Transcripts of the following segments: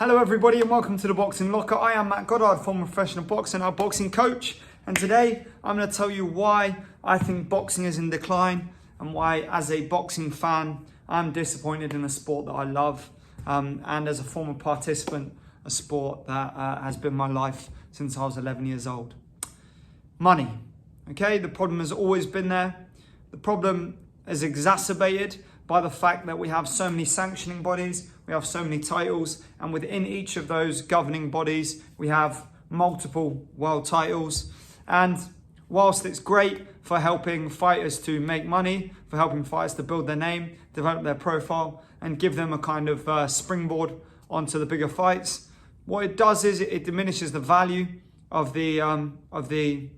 Hello everybody and welcome to the Boxing Locker. I am Matt Goddard, former professional boxer and our boxing coach. And today I'm going to tell you why I think boxing is in decline and why, as a boxing fan, I'm disappointed in a sport that I love. And as a former participant, a sport that has been my life since I was 11 years old. Money. Okay, the problem has always been there. The problem is exacerbated by the fact that we have so many sanctioning bodies, we have so many titles, and within each of those governing bodies, we have multiple world titles. And whilst it's great for helping fighters to make money, for helping fighters to build their name, develop their profile, and give them a kind of springboard onto the bigger fights, what it does is it diminishes the value of the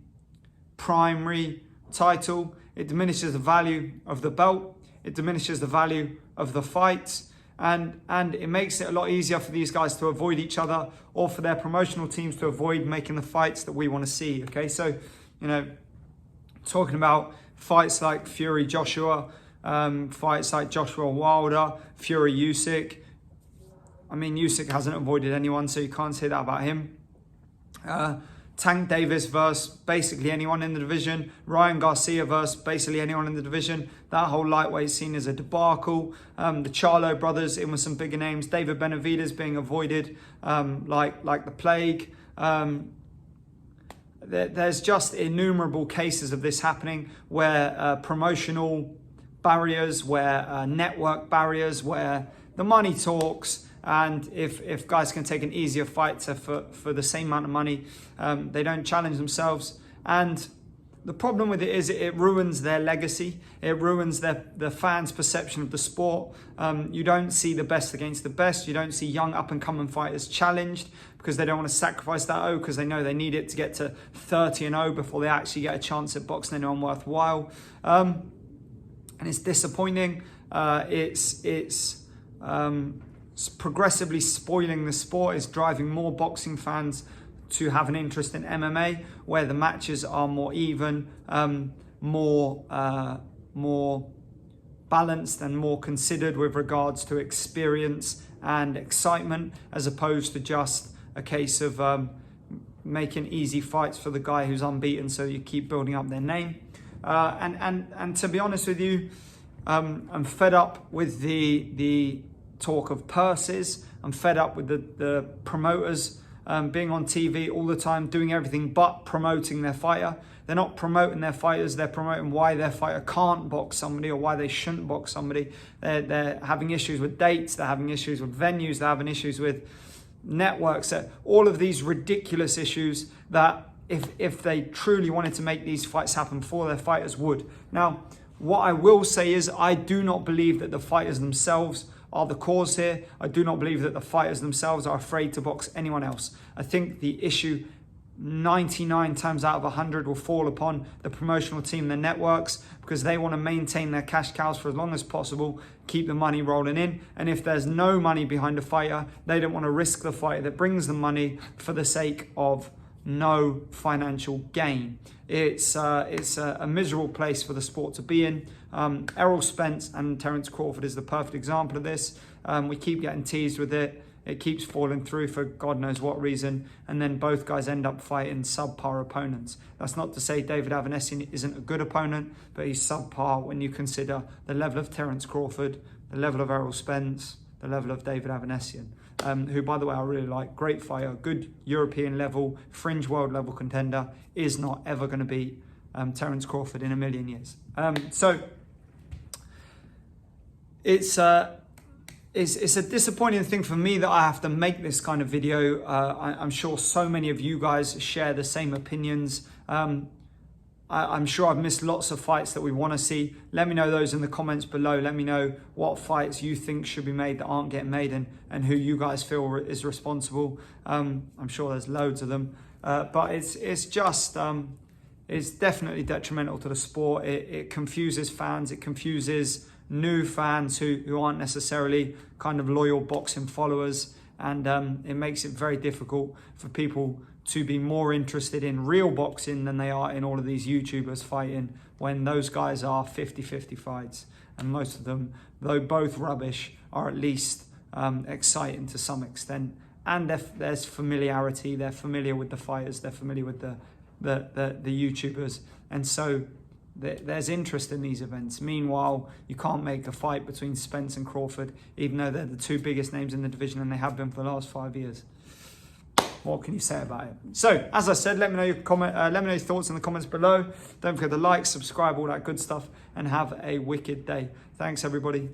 primary title. It diminishes the value of the belt. It diminishes the value of the fights, and it makes it a lot easier for these guys to avoid each other, or for their promotional teams to avoid making the fights that we want to see. Okay, so talking about fights like Fury Joshua, fights like Joshua Wilder, Fury Usyk. I mean, Usyk hasn't avoided anyone, so you can't say that about him. Tank Davis versus basically anyone in the division. Ryan Garcia versus basically anyone in the division. That whole lightweight scene is a debacle. The Charlo brothers in with some bigger names. David Benavidez being avoided like the plague. There's just innumerable cases of this happening where promotional barriers, where network barriers, where the money talks. And if guys can take an easier fight for the same amount of money, they don't challenge themselves. And the problem with it is it ruins their legacy. It ruins the fans' perception of the sport. You don't see the best against the best. You don't see young up-and-coming fighters challenged because they don't want to sacrifice that O, because they know they need it to get to 30-0 before they actually get a chance at boxing anyone worthwhile. And it's disappointing. It's progressively spoiling the sport. Is driving more boxing fans to have an interest in MMA, where the matches are more even, more balanced and more considered with regards to experience and excitement, as opposed to just a case of making easy fights for the guy who's unbeaten so you keep building up their name. And to be honest with you, I'm fed up with the talk of purses. I'm fed up with the promoters being on TV all the time, doing everything but promoting their fighter. They're not promoting their fighters, they're promoting why their fighter can't box somebody or why they shouldn't box somebody. They're having issues with dates, they're having issues with venues, they're having issues with networks, all of these ridiculous issues that if they truly wanted to make these fights happen for their fighters would. Now, what I will say is I do not believe that the fighters themselves are the cause here. I do not believe that the fighters themselves are afraid to box anyone else. I think the issue 99 times out of 100 will fall upon the promotional team, the networks, because they want to maintain their cash cows for as long as possible, keep the money rolling in. And if there's no money behind a fighter, they don't want to risk the fighter that brings them money for the sake of no financial gain. It's a miserable place for the sport to be in. Errol Spence and Terence Crawford is the perfect example of this. We keep getting teased with it. It keeps falling through for God knows what reason. And then both guys end up fighting subpar opponents. That's not to say David Avanesian isn't a good opponent, but he's subpar when you consider the level of Terence Crawford, the level of Errol Spence, the level of David Avanesian. Who, by the way, I really like. Great fighter, good European level, fringe world level contender, is not ever going to beat Terence Crawford in a million years. So it's a disappointing thing for me that I have to make this kind of video. I'm sure so many of you guys share the same opinions. I'm sure I've missed lots of fights that we want to see. Let me know those in the comments below. Let me know what fights you think should be made that aren't getting made, and who you guys feel is responsible. I'm sure there's loads of them. But it's definitely detrimental to the sport. It confuses fans. It confuses new fans who aren't necessarily kind of loyal boxing followers. And it makes it very difficult for people to be more interested in real boxing than they are in all of these YouTubers fighting, when those guys are 50-50 fights. And most of them, though both rubbish, are at least exciting to some extent. and there's familiarity. They're familiar with the fighters. They're familiar with the YouTubers, and so there's interest in these events. Meanwhile, you can't make a fight between Spence and Crawford, even though they're the two biggest names in the division, and they have been for the last 5 years. What can you say about it? So, as I said, let me know your thoughts in the comments below. Don't forget to like, subscribe, all that good stuff, and have a wicked day. Thanks, everybody.